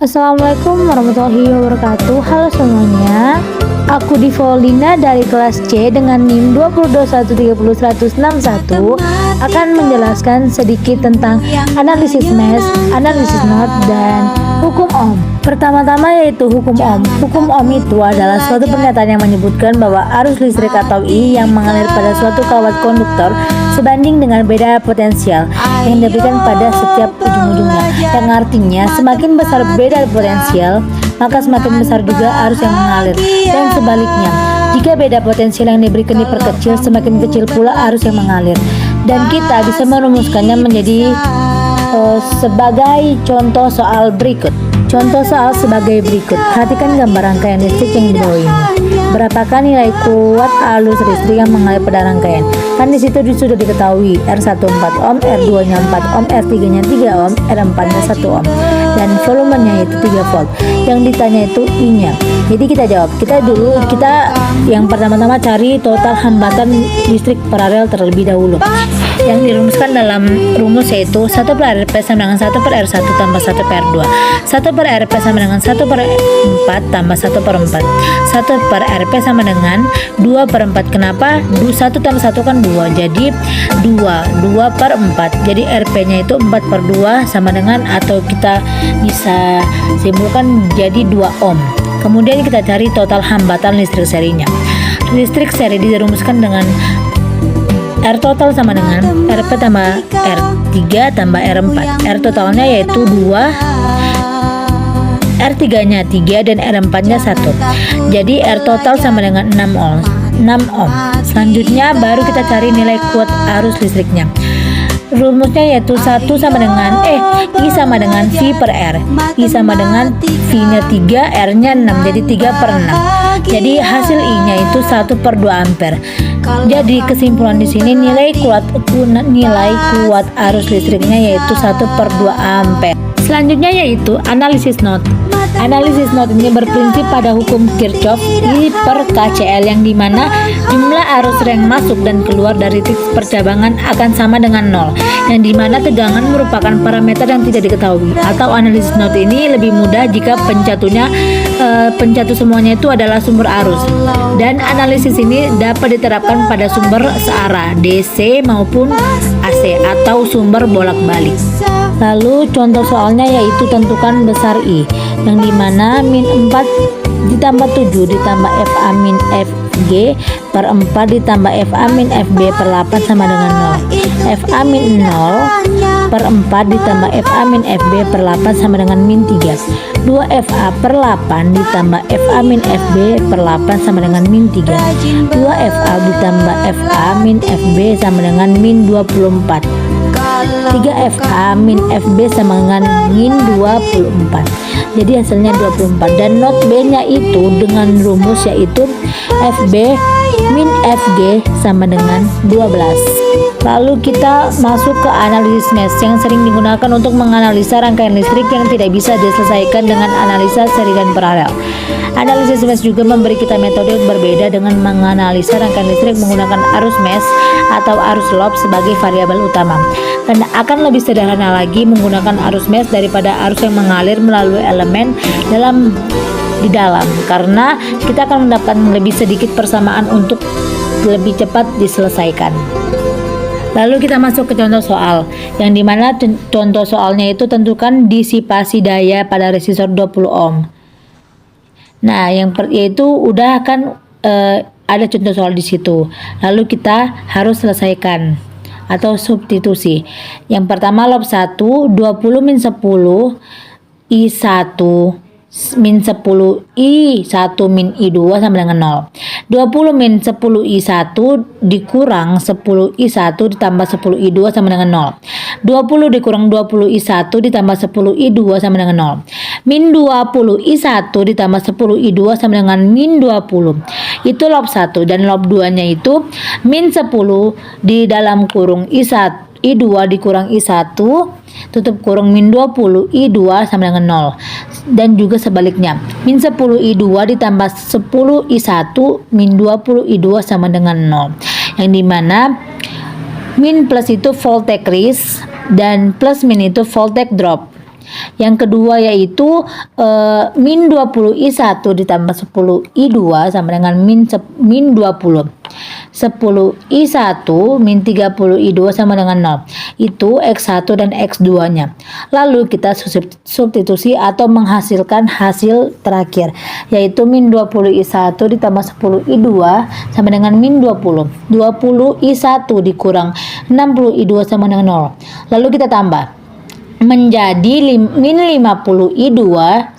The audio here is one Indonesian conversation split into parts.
Assalamualaikum warahmatullahi wabarakatuh. Halo semuanya. Aku Divolina dari kelas C dengan NIM 221301061 akan menjelaskan sedikit tentang analisis mass, analisis not, dan hukum ohm. Pertama-tama yaitu hukum ohm. Hukum ohm itu adalah suatu pernyataan yang menyebutkan bahwa arus listrik atau I yang mengalir pada suatu kawat konduktor sebanding dengan beda potensial yang diberikan pada setiap ujung-ujungnya, yang artinya semakin besar beda potensial maka semakin besar juga arus yang mengalir, dan sebaliknya jika beda potensial yang diberikan diperkecil semakin kecil pula arus yang mengalir. Dan kita bisa merumuskannya menjadi sebagai contoh soal berikut. Contoh soal sebagai berikut. Perhatikan gambar rangkaian listrik yang di bawah ini. Berapakah nilai kuat arus listrik yang mengalir pada rangkaian? Kan di situ sudah diketahui R1 4 ohm, R2-nya 4 ohm, R3-nya 3 ohm, R4-nya 1 ohm. Dan volumenya itu 3 volt. Yang ditanya itu I-nya. Jadi kita jawab. Kita yang pertama-tama cari total hambatan listrik paralel terlebih dahulu. Yang dirumuskan dalam rumus yaitu 1 per RP sama dengan 1 per R1 tambah 1 per R2. 1 per RP sama dengan 1 per 4 tambah 1 per 4. 1 per RP sama dengan 2 per 4. Kenapa? 1 tambah 1 kan 2. Jadi 2 per 4. Jadi RP nya itu 4 per 2 sama dengan, atau kita bisa simpulkan jadi 2 ohm. Kemudian kita cari total hambatan listrik serinya. Listrik seri dirumuskan dengan R total sama dengan RP tambah R3 tambah R4. R totalnya yaitu 2, R3 nya 3, dan R4 nya 1. Jadi R total sama dengan 6 ohm. Selanjutnya baru kita cari nilai kuat arus listriknya. Rumusnya yaitu 1 sama dengan I sama dengan V per R. I sama dengan V nya 3, R nya 6, jadi 3 per 6. Jadi hasil I nya itu 1 per 2 ampere. Jadi kesimpulan di sini nilai kuat arus listriknya yaitu 1 per 2 ampere. Selanjutnya yaitu analisis not. Analisis not ini berprinsip pada hukum Kirchhoff I per KCL, yang dimana jumlah arus yang masuk dan keluar dari titik percabangan akan sama dengan 0, yang dimana tegangan merupakan parameter yang tidak diketahui. Atau analisis not ini lebih mudah jika pencatu semuanya itu adalah sumber arus, dan analisis ini dapat diterapkan pada sumber searah DC maupun AC atau sumber bolak-balik. Lalu contoh soalnya yaitu tentukan besar I, yang dimana min 4 ditambah 7 ditambah FA min FG per 4 ditambah FA min FB per 8 sama dengan 0. FA min 0 per 4 ditambah FA min FB per 8 sama dengan min 3. 2 FA per 8 ditambah FA min FB per 8 sama dengan min 3. 2 FA ditambah FA min FB sama dengan min 24. 3 FA min FB sama dengan min 24. Jadi hasilnya 24. Dan not B nya itu dengan rumus yaitu FB min FG sama dengan 12. Lalu kita masuk ke analisis mass yang sering digunakan untuk menganalisa rangkaian listrik yang tidak bisa diselesaikan dengan analisa seri dan paralel. Analisis mass juga memberi kita metode berbeda dengan menganalisa rangkaian listrik menggunakan arus mass atau arus lob sebagai variabel utama. Karena akan lebih sederhana lagi menggunakan arus mass daripada arus yang mengalir melalui elemen di dalam, karena kita akan mendapatkan lebih sedikit persamaan untuk lebih cepat diselesaikan. Lalu kita masuk ke contoh soal, yang dimana contoh soalnya itu tentukan disipasi daya pada resistor 20 ohm. Nah, yaitu udah kan ada contoh soal di situ. Lalu kita harus selesaikan atau substitusi. Yang pertama lob 1, 20 min 10 I1 min 10 I1 min I2 sama dengan 0. 20 min 10 I1 dikurang 10 I1 ditambah 10 I2 sama dengan 0. 20 dikurang 20 I1 ditambah 10 I2 sama dengan 0. Min 20 I1 ditambah 10 I2 sama dengan min 20. Itu lob 1. Dan lob 2 nya itu min 10 di dalam kurung I1 I2 dikurang I1 tutup kurung min 20 I2 sama dengan 0. Dan juga sebaliknya, min 10 I2 ditambah 10 I1 min 20 I2 sama dengan 0. Yang dimana min plus itu voltage rise dan plus min itu voltage drop. Yang kedua yaitu min 20I1 ditambah 10I2 sama dengan min 20. 10I1 min 30I2 sama dengan 0. Itu X1 dan X2 nya. Lalu kita substitusi atau menghasilkan hasil terakhir, yaitu min 20I1 ditambah 10I2 sama dengan min 20. 20I1 dikurang 60I2 sama dengan 0. Lalu kita tambah menjadi min 50I2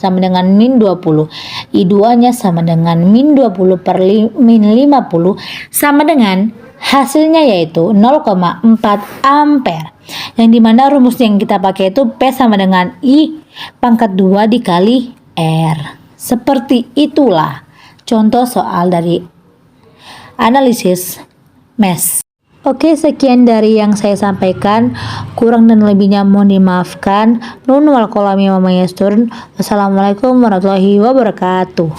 sama dengan min 20. I2 nya sama dengan min 20 per min 50 sama dengan hasilnya yaitu 0,4 ampere. Yang dimana rumus yang kita pakai itu P sama dengan I pangkat 2 dikali R. Seperti itulah contoh soal dari analisis MES. Oke, sekian dari yang saya sampaikan. Kurang dan lebihnya mohon dimaafkan. Nun wal qalami wa ma yasturun. Wassalamualaikum warahmatullahi wabarakatuh.